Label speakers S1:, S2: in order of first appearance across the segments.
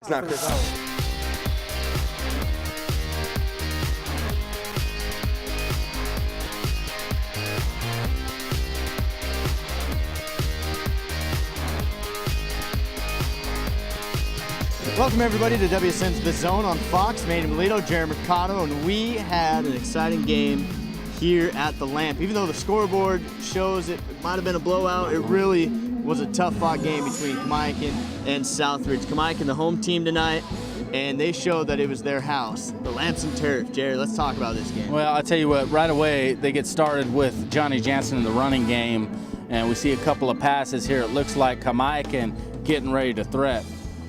S1: It's not Chris.
S2: Welcome everybody to WSN's The Zone on Fox. Manny Melito, Jerry Mercado, and we had an exciting game here at the Lamp. Even though the scoreboard shows it might have been a blowout, it really was a tough-fought game between Kamaikan and Southridge. Kamaikan, the home team tonight, and they showed that it was their house. The Lamps and Turf. Jerry, let's talk about this game.
S3: Well, I'll tell you what, right away they get started with Johnny Jansen in the running game, and we see a couple of passes here. It looks like Kamaikan getting ready to threat,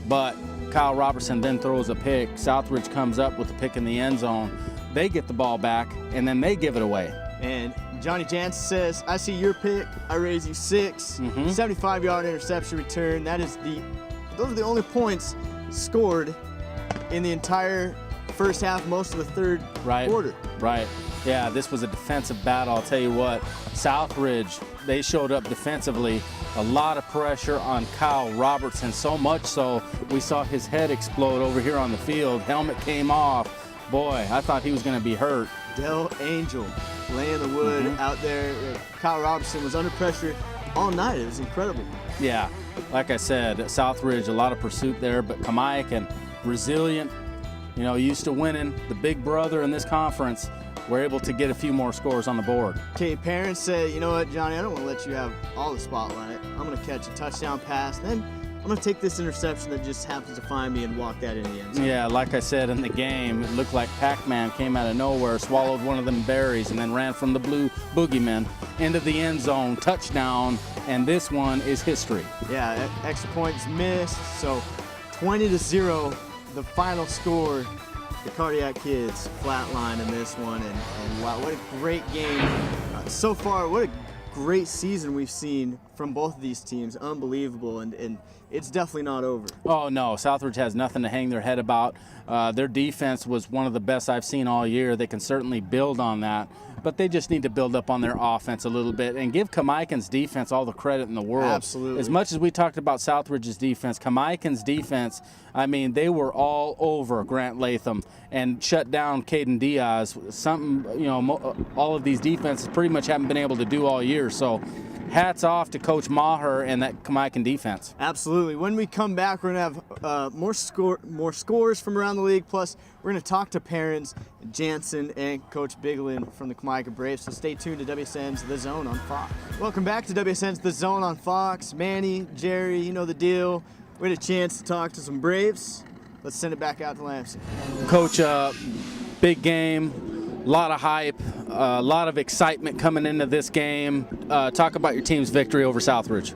S3: but Kyle Robertson then throws a pick. Southridge comes up with the pick in the end zone. They get the ball back, and then they give it away.
S2: And Johnny Jansen says, I see your pick, I raise you 6. 75-yard interception return. Those are the only points scored in the entire first half, most of the third quarter.
S3: Right. Yeah, this was a defensive battle. I'll tell you what, Southridge, they showed up defensively. A lot of pressure on Kyle Robertson, so much so we saw his head explode over here on the field. Helmet came off. Boy, I thought he was going to be hurt.
S2: Del Angel laying the wood out there. Kyle Robertson was under pressure all night. It was incredible.
S3: Yeah, like I said, Southridge, a lot of pursuit there, but Kamaikan, resilient, used to winning. The big brother in this conference, were able to get a few more scores on the board.
S2: Okay, parents say, you know what, Johnny, I don't want to let you have all the spotlight. I'm going to catch a touchdown pass, then I'm going to take this interception that just happens to find me and walk that in the end zone.
S3: Yeah, like I said in the game, it looked like Pac-Man came out of nowhere, swallowed one of them berries, and then ran from the blue boogeyman into the end zone, touchdown, and this one is history.
S2: Yeah, extra points missed, so 20-0, the final score. The Cardiac Kids flatline in this one, and wow, what a great game so far. What a great season we've seen from both of these teams. Unbelievable, and it's definitely not over.
S3: Oh no, Southridge has nothing to hang their head about. Their defense was one of the best I've seen all year. They can certainly build on that, but they just need to build up on their offense a little bit and give Kamaikan's defense all the credit in the world.
S2: Absolutely.
S3: As much as we talked about Southridge's defense, Kamaikan's defense, I mean, they were all over Grant Latham and shut down Caden Diaz. Something, all of these defenses pretty much haven't been able to do all year. So hats off to Coach Maher and that Kamaikan defense.
S2: Absolutely. When we come back, we're going to have more scores from around the league, plus we're going to talk to parents, Jansen and Coach Biglin from the Kamaikan Braves. So stay tuned to WSN's The Zone on Fox. Welcome back to WSN's The Zone on Fox. Manny, Jerry, you know the deal. We had a chance to talk to some Braves. Let's send it back out to Lampson.
S3: Coach, big game, a lot of hype, a lot of excitement coming into this game. Talk about your team's victory over Southridge.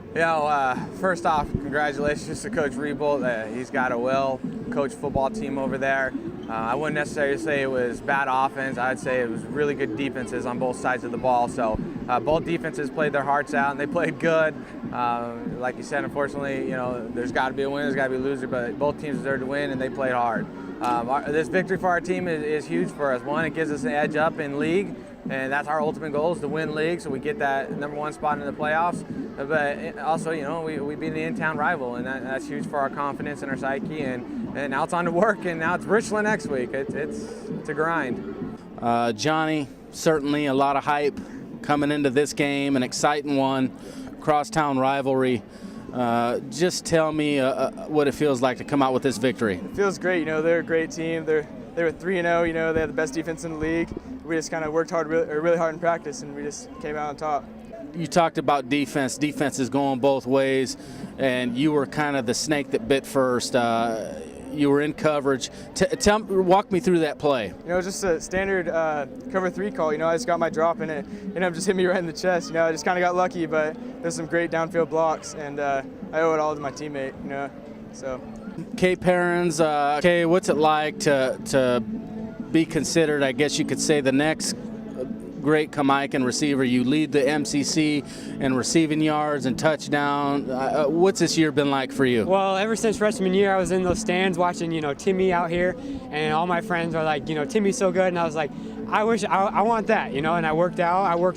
S4: First off, congratulations to Coach Rebolt. He's got a well-coached football team over there. I wouldn't necessarily say it was bad offense. I'd say it was really good defenses on both sides of the ball. So both defenses played their hearts out, and they played good. Like you said, unfortunately, there's got to be a winner, there's got to be a loser, but both teams deserve to win, and they played hard. This victory for our team is huge for us. One, it gives us an edge up in league, and that's our ultimate goal, is to win league, so we get that #1 spot in the playoffs. But also, we beat an in-town rival, and that's huge for our confidence and our psyche. And now it's on to work, and now it's Richland next week. It's a grind.
S3: Johnny, certainly a lot of hype coming into this game, an exciting one, crosstown rivalry. Just tell me what it feels like to come out with this victory.
S5: It feels great. They're a great team. They were 3-0. They have the best defense in the league. We just kind of worked really hard in practice, and we just came out on top.
S3: You talked about defense. Defense is going both ways, and you were kind of the snake that bit first. You were in coverage. Walk me through that play.
S5: Just a standard cover 3 call. I just got my drop in it, and just hit me right in the chest. I just kind of got lucky, but there's some great downfield blocks, and I owe it all to my teammate. So.
S3: Kay Perrins, what's it like to be considered, I guess you could say, the next great Kamaikan receiver? You lead the MCC in receiving yards and touchdown. What's this year been like for you?
S6: Well, ever since freshman year, I was in those stands watching, Timmy out here, and all my friends are like, Timmy's so good, and I was like, I want that, you know, and I worked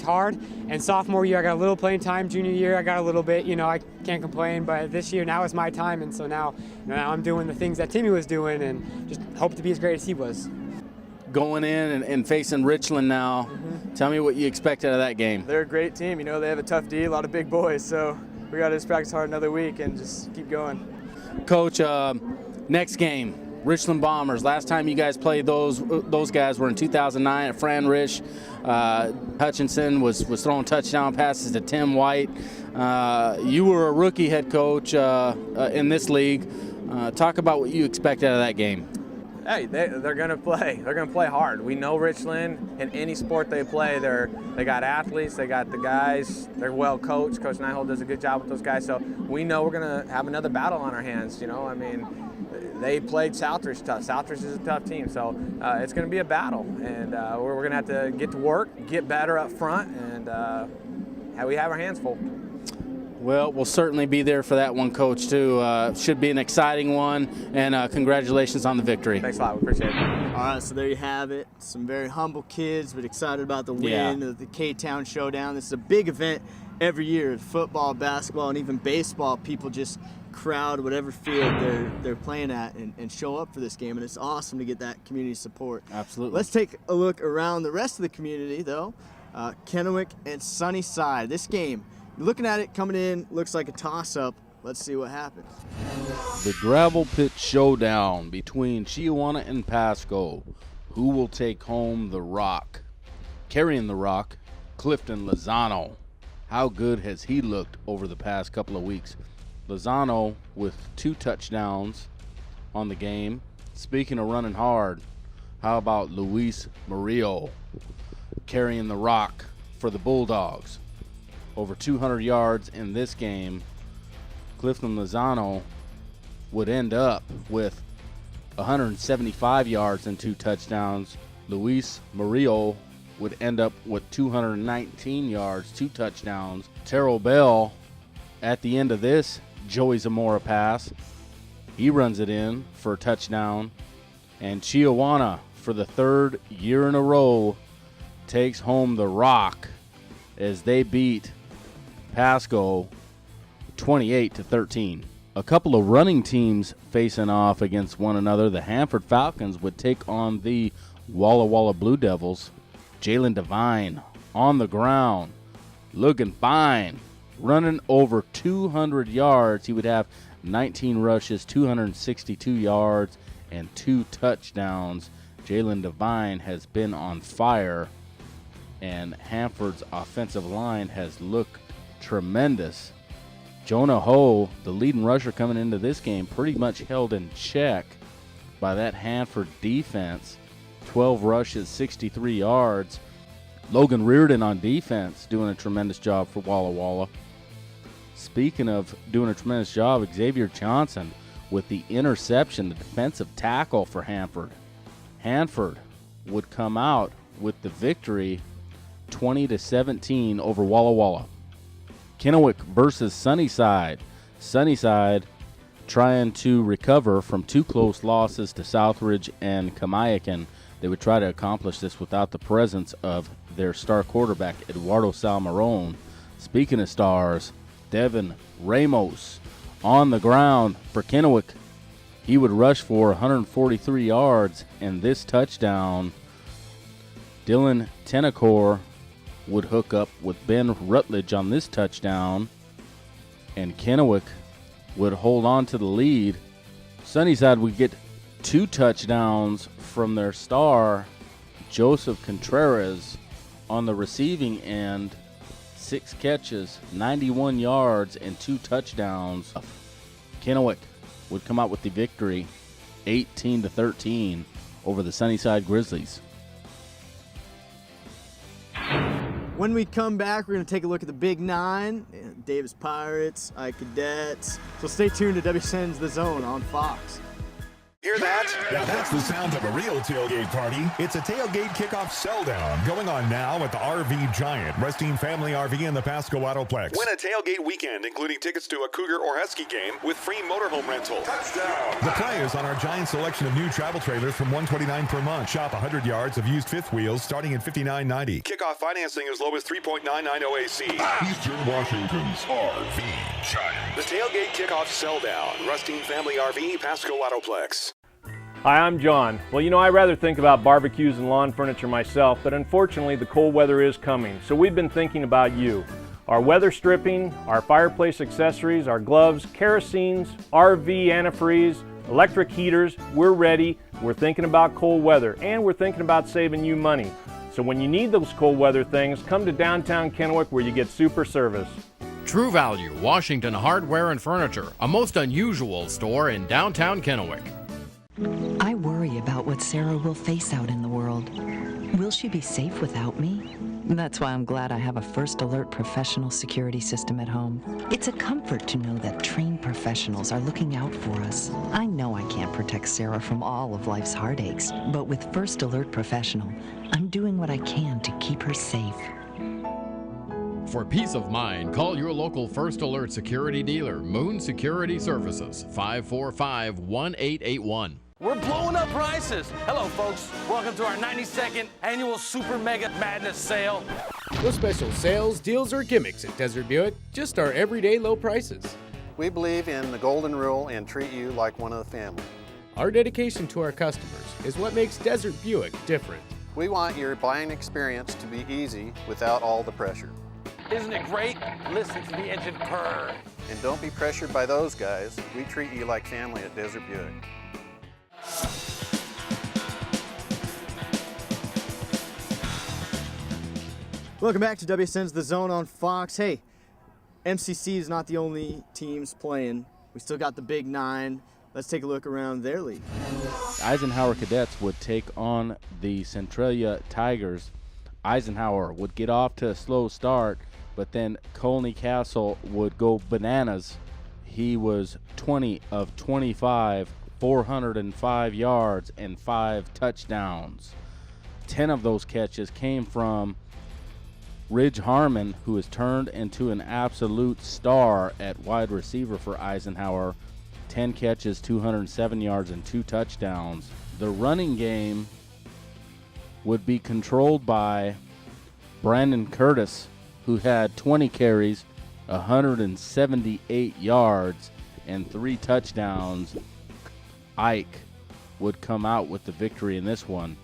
S6: hard, and sophomore year I got a little playing time, junior year I got a little bit, you know, I can't complain, but this year now is my time, and so now I'm doing the things that Timmy was doing and just hope to be as great as he was.
S3: Going in and facing Richland now, tell me what you expect out of that game.
S5: They're a great team, you know, they have a tough D, a lot of big boys, so we got to just practice hard another week and just keep going.
S3: Coach, next game, Richland Bombers. Last time you guys played those guys were in 2009 at Fran Rich. Hutchinson was throwing touchdown passes to Tim White. You were a rookie head coach in this league. Talk about what you expect out of that game.
S4: Hey, they're gonna play. They're gonna play hard. We know Richland in any sport they play. They got athletes. They got the guys. They're well coached. Coach Nyhold does a good job with those guys. So we know we're gonna have another battle on our hands. You know, I mean, they played Southridge tough. Southridge is a tough team. So it's gonna be a battle, and we're gonna have to get to work, get better up front, and we have our hands full.
S3: Well, we'll certainly be there for that one, Coach, too. Should be an exciting one, and congratulations on the victory.
S4: Thanks a lot. We appreciate it.
S2: All right, so there you have it. Some very humble kids, but excited about the win of the K-Town Showdown. This is a big event every year. Football, basketball, and even baseball, people just crowd whatever field they're playing at and show up for this game, and it's awesome to get that community support.
S3: Absolutely.
S2: Let's take a look around the rest of the community, though. Kennewick and Sunnyside. This game, looking at it coming in, looks like a toss-up. Let's see what happens.
S1: The gravel pit showdown between Chiawana and Pasco. Who will take home the rock? Carrying the rock, Clifton Lozano. How good has he looked over the past couple of weeks? Lozano with 2 touchdowns on the game. Speaking of running hard, how about Luis Murillo carrying the rock for the Bulldogs? Over 200 yards in this game. Clifton Lozano would end up with 175 yards and 2 touchdowns. Luis Murillo would end up with 219 yards, 2 touchdowns. Terrell Bell at the end of this Joey Zamora pass, he runs it in for a touchdown. And Chiawana, for the 3rd year in a row, takes home the rock as they beat Pasco 28-13. A couple of running teams facing off against one another. The Hanford Falcons would take on the Walla Walla Blue Devils. Jalen Devine on the ground, looking fine, running over 200 yards. He would have 19 rushes, 262 yards, and 2 touchdowns. Jalen Devine has been on fire, and Hanford's offensive line has looked tremendous. Jonah Ho, the leading rusher coming into this game, pretty much held in check by that Hanford defense. 12 rushes, 63 yards. Logan Reardon on defense doing a tremendous job for Walla Walla. Speaking of doing a tremendous job, Xavier Johnson with the interception, the defensive tackle for Hanford. Hanford would come out with the victory 20-17 over Walla Walla. Kennewick versus Sunnyside. Sunnyside trying to recover from 2 close losses to Southridge and Kamiakin. They would try to accomplish this without the presence of their star quarterback, Eduardo Salmarone. Speaking of stars, Devin Ramos on the ground for Kennewick. He would rush for 143 yards, and this touchdown, Dylan Tenacor would hook up with Ben Rutledge on this touchdown, and Kennewick would hold on to the lead. Sunnyside would get 2 touchdowns from their star, Joseph Contreras, on the receiving end. 6 catches, 91 yards, and 2 touchdowns. Kennewick would come out with the victory 18-13 over the Sunnyside Grizzlies.
S2: When we come back, we're going to take a look at the Big 9, Davis Pirates, I Cadets. So stay tuned to WSN's The Zone on Fox.
S7: Hear that? Now that's the sound of a real tailgate party. It's a tailgate kickoff sell-down going on now at the RV Giant, Rustine Family RV in the Pasco Autoplex. Win a tailgate weekend, including tickets to a Cougar or Husky game with free motorhome rental. Touchdown! The play is on our Giant selection of new travel trailers from $129 per month. Shop 100 yards of used fifth wheels starting at $59.90. Kickoff financing as low as 3.99 OAC. Eastern Washington's RV Giant. The tailgate kickoff sell-down, Rustine Family RV, Pasco Autoplex.
S8: Hi, I'm John. Well, I rather think about barbecues and lawn furniture myself, but unfortunately the cold weather is coming, so we've been thinking about you. Our weather stripping, our fireplace accessories, our gloves, kerosenes, RV antifreeze, electric heaters, we're ready. We're thinking about cold weather, and we're thinking about saving you money. So when you need those cold weather things, come to downtown Kennewick where you get super service.
S9: True Value, Washington Hardware and Furniture, a most unusual store in downtown Kennewick.
S10: I worry about what Sarah will face out in the world. Will she be safe without me? That's why I'm glad I have a First Alert professional security system at home. It's a comfort to know that trained professionals are looking out for us. I know I can't protect Sarah from all of life's heartaches, but with First Alert Professional, I'm doing what I can to keep her safe.
S9: For peace of mind, call your local First Alert security dealer, Moon Security Services, 545-1881.
S11: We're blowing up prices. Hello, folks. Welcome to our 92nd annual Super Mega Madness sale.
S12: No special sales, deals, or gimmicks at Desert Buick, just our everyday low prices.
S13: We believe in the golden rule and treat you like one of the family.
S12: Our dedication to our customers is what makes Desert Buick different.
S13: We want your buying experience to be easy without all the pressure.
S11: Isn't it great? Listen to the engine purr.
S13: And don't be pressured by those guys. We treat you like family at Desert Buick.
S2: Welcome back to WSN's The Zone on Fox. Hey, MCC is not the only teams playing. We still got the Big Nine. Let's take a look around their league.
S1: Eisenhower Cadets would take on the Centralia Tigers. Eisenhower would get off to a slow start, but then Colney Castle would go bananas. He was 20 of 25, 405 yards, and 5 touchdowns. 10 of those catches came from Ridge Harmon, who has turned into an absolute star at wide receiver for Eisenhower. 10 catches, 207 yards, and 2 touchdowns. The running game would be controlled by Brandon Curtis, who had 20 carries, 178 yards, and 3 touchdowns. Ike would come out with the victory in this one,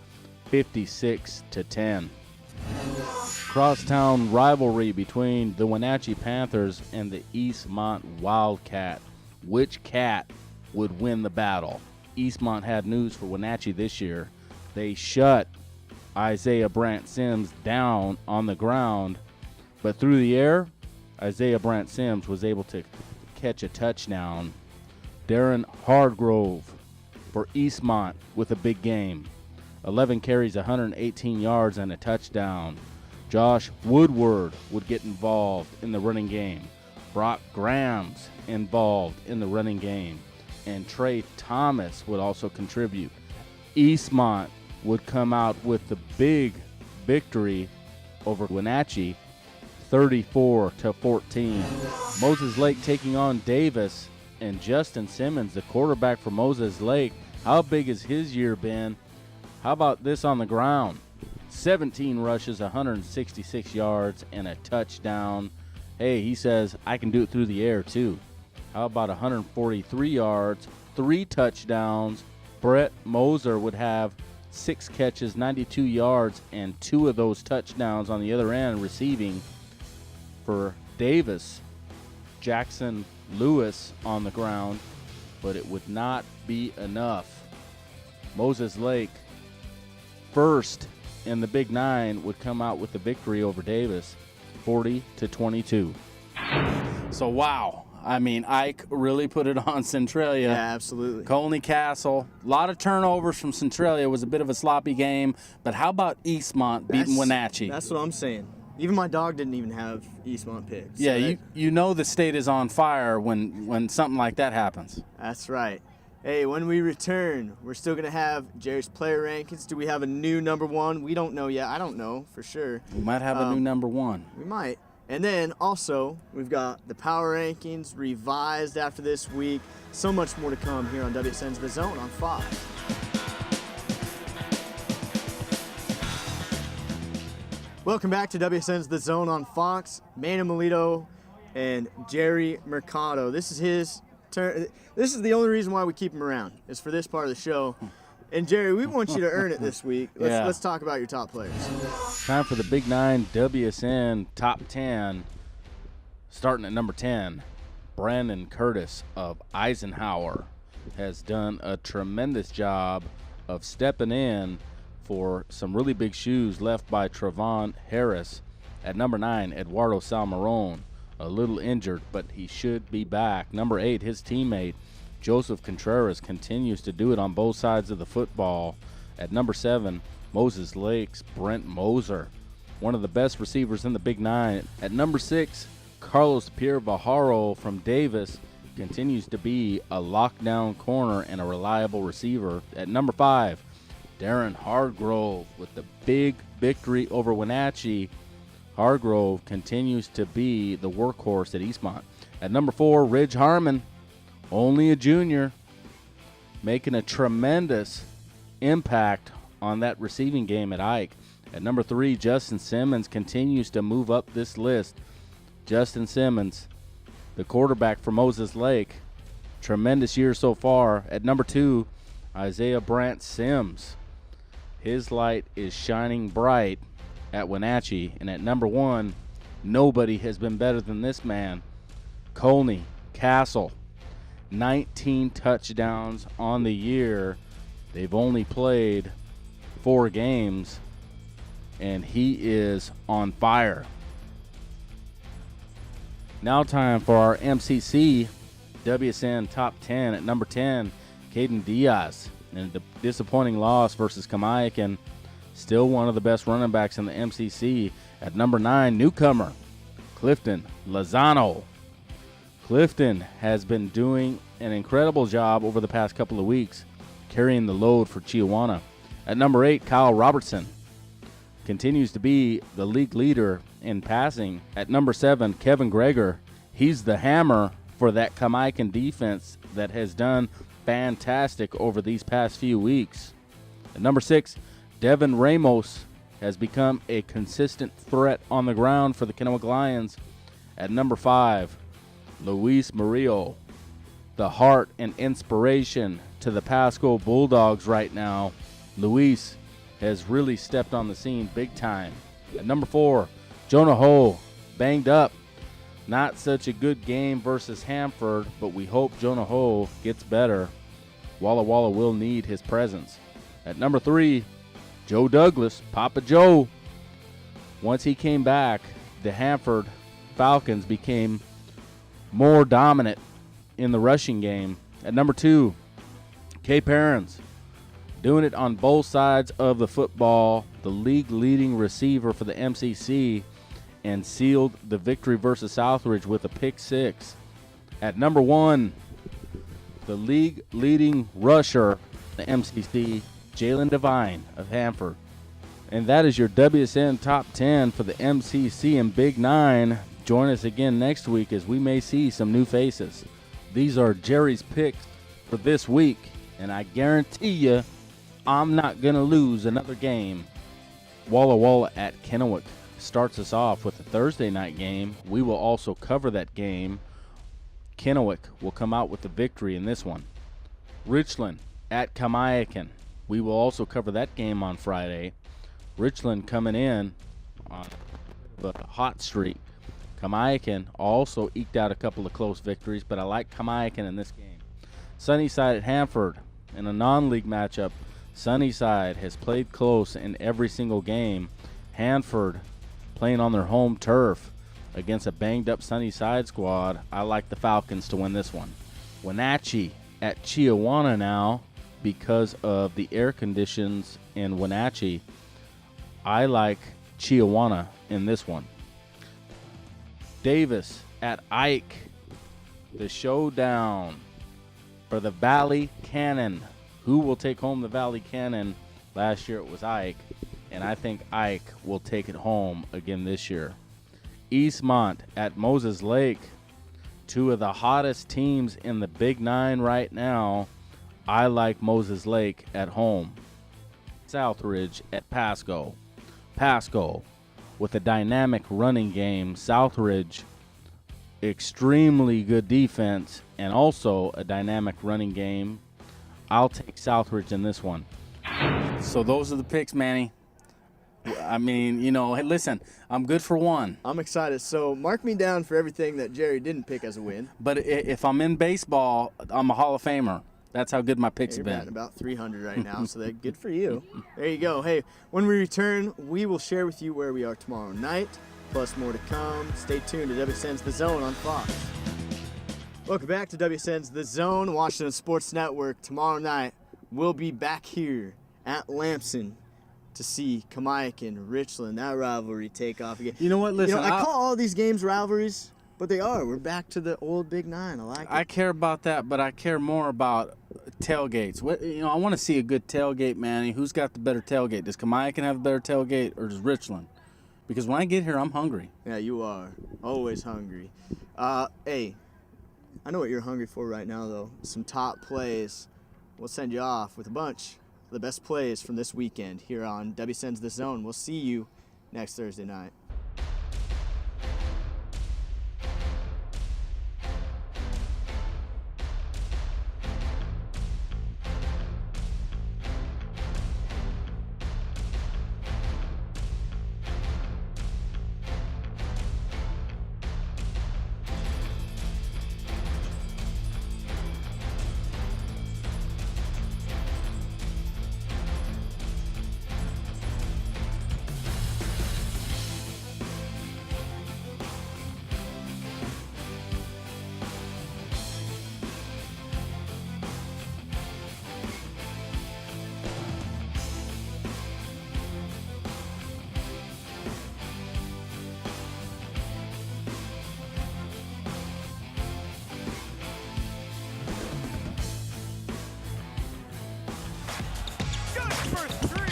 S1: 56-10. Crosstown rivalry between the Wenatchee Panthers and the Eastmont Wildcat. Which cat would win the battle? Eastmont had news for Wenatchee this year. They shut Isaiah Brant Sims down on the ground, but through the air, Isaiah Brant Sims was able to catch a touchdown. Darren Hardgrove for Eastmont with a big game. 11 carries, 118 yards, and a touchdown. Josh Woodward would get involved in the running game. Brock Graham's involved in the running game. And Trey Thomas would also contribute. Eastmont would come out with the big victory over Wenatchee, 34-14. Moses Lake taking on Davis, and Justin Simmons, the quarterback for Moses Lake. How big has his year been? How about this on the ground? 17 rushes, 166 yards, and a touchdown. Hey, he says, I can do it through the air too. How about 143 yards, 3 touchdowns? Brett Moser would have 6 catches, 92 yards, and 2 of those touchdowns on the other end receiving for Davis. Jackson Lewis on the ground, but it would not be enough. Moses Lake, first in the Big Nine, would come out with the victory over Davis, 40-22.
S3: So, wow. I mean, Ike really put it on Centralia.
S2: Yeah, absolutely.
S3: Colney Castle, a lot of turnovers from Centralia. It was a bit of a sloppy game. But how about Eastmont beating Wenatchee?
S2: That's what I'm saying. Even my dog didn't even have Eastmont picks.
S3: Yeah, you know the state is on fire when something like that happens.
S2: That's right. Hey, when we return, we're still going to have Jerry's player rankings. Do we have a new number one? We don't know yet. I don't know for sure.
S1: We might have a new number one.
S2: We might. And then also, we've got the power rankings revised after this week. So much more to come here on WSN's The Zone on Fox. Welcome back to WSN's The Zone on Fox. Manny Melito and Jerry Mercado. This is his turn. This is the only reason why we keep him around, is for this part of the show. And Jerry, we want you to earn it this week. Let's talk about your top players.
S1: Time for the Big 9 WSN Top 10. Starting at number 10, Brandon Curtis of Eisenhower has done a tremendous job of stepping in for some really big shoes left by Trevon Harris. At number 9, Eduardo Salmarone, a little injured, but he should be back. Number 8, his teammate, Joseph Contreras, continues to do it on both sides of the football. At number 7, Moses Lake's Brent Moser, one of the best receivers in the Big 9. At number 6, Carlos Pierre-Bajaro from Davis continues to be a lockdown corner and a reliable receiver. At number 5, Darren Hargrove with the big victory over Wenatchee. Hargrove continues to be the workhorse at Eastmont. At number 4, Ridge Harmon, only a junior, making a tremendous impact on that receiving game at Ike. At number 3, Justin Simmons continues to move up this list. Justin Simmons, the quarterback for Moses Lake, tremendous year so far. At number 2, Isaiah Brant Sims. His light is shining bright at Wenatchee. And at number 1, nobody has been better than this man, Colney Castle. 19 touchdowns on the year. They've only played 4 games, and he is on fire. Now time for our MCC WSN Top 10. At number 10, Caden Diaz. And a disappointing loss versus Kamaikan. Still one of the best running backs in the MCC. At number 9, newcomer, Clifton Lozano. Clifton has been doing an incredible job over the past couple of weeks, carrying the load for Chiawana. At number 8, Kyle Robertson continues to be the league leader in passing. At number 7, Kevin Greger. He's the hammer for that Kamaikan defense that has done fantastic over these past few weeks. At number 6, Devin Ramos has become a consistent threat on the ground for the Kennewick Lions. At number 5, Luis Murillo, the heart and inspiration to the Pasco Bulldogs right now. Luis has really stepped on the scene big time. At number 4, Jonah Ho, banged up. Not such a good game versus Hanford, but we hope Jonah Ho gets better. Walla Walla will need his presence. At number 3, Joe Douglas, Papa Joe. Once he came back, the Hanford Falcons became more dominant in the rushing game. At number 2, Kay Perrins, doing it on both sides of the football, the league-leading receiver for the MCC, and sealed the victory versus Southridge with a pick 6. At number 1, the league-leading rusher, the MCC, Jalen Devine of Hanford. And that is your WSN Top 10 for the MCC and Big 9. Join us again next week as we may see some new faces. These are Jerry's picks for this week, and I guarantee you I'm not going to lose another game. Walla Walla at Kennewick starts us off with a Thursday night game. We will also cover that game. Kennewick will come out with the victory in this one. Richland at Kamaikan. We will also cover that game on Friday. Richland coming in on the hot streak. Kamaikan also eked out a couple of close victories, but I like Kamaikan in this game. Sunnyside at Hanford in a non-league matchup. Sunnyside has played close in every single game. Hanford playing on their home turf against a banged-up Sunnyside squad. I like the Falcons to win this one. Wenatchee at Chiawana now because of the air conditions in Wenatchee. I like Chiawana in this one. Davis at Ike. The showdown for the Valley Cannon. Who will take home the Valley Cannon? Last year it was Ike, and I think Ike will take it home again this year. Eastmont at Moses Lake, two of the hottest teams in the Big Nine right now. I like Moses Lake at home. Southridge at Pasco. Pasco with a dynamic running game. Southridge, extremely good defense and also a dynamic running game. I'll take Southridge in this one.
S3: So those are the picks, Manny. I mean, you know, hey, listen, I'm good for one.
S2: I'm excited. So mark me down for everything that Jerry didn't pick as a win.
S3: But if I'm in baseball, I'm a Hall of Famer. That's how good my picks have
S2: You're
S3: been.
S2: batting about 300 right now, so that's good for you. There you go. Hey, when we return, we will share with you where we are tomorrow night, plus more to come. Stay tuned to WSN's The Zone on Fox. Welcome back to WSN's The Zone, Washington Sports Network. Tomorrow night, we'll be back here at Lamson to see Kamaiak and Richland, that rivalry take off again.
S3: You know what? Listen,
S2: I call all these games rivalries, but they are. We're back to the old Big Nine. I like it.
S3: I care about that, but I care more about tailgates. I want to see a good tailgate, Manny. Who's got the better tailgate? Does Kamaiak have a better tailgate, or does Richland? Because when I get here, I'm hungry.
S2: Yeah, you are. Always hungry. Hey, I know what you're hungry for right now, though. Some top plays. We'll send you off with a bunch of the best plays from this weekend here on WSN's The Zone. We'll see you next Thursday night.
S14: First three.